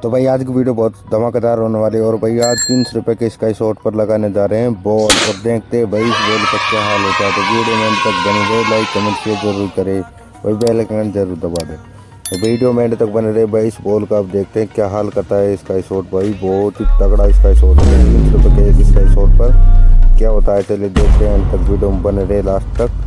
तो भाई आज की वीडियो बहुत धमाकेदार होने वाली है। और भाई आज 300 रुपये के स्काई शॉट पर लगाने जा रहे हैं बॉल, और देखते हैं भाई इस बॉल का क्या हाल होता है। तो वीडियो में एंड तक बने रहे, लाइक कमेंट शेयर जरूर करें, भाई बेल आइकन जरूर दबा दें। तो वीडियो में एंड तक बने रहे भाई, इस बॉल का अब देखते हैं क्या हाल करता है स्काई शॉट। भाई बहुत ही तगड़ा स्काई शॉट है, 300 रुपये के एक स्काई शॉट पर क्या होता है, चलिए देखते हैं। एंड तक वीडियो में बने रहे लास्ट तक।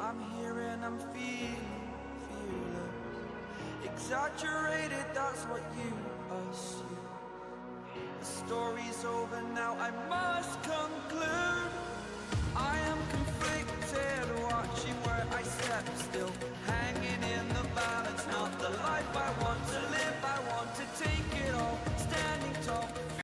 I'm here and I'm feeling fearless. Exaggerated, that's what you assume. The story's over now, I must conclude.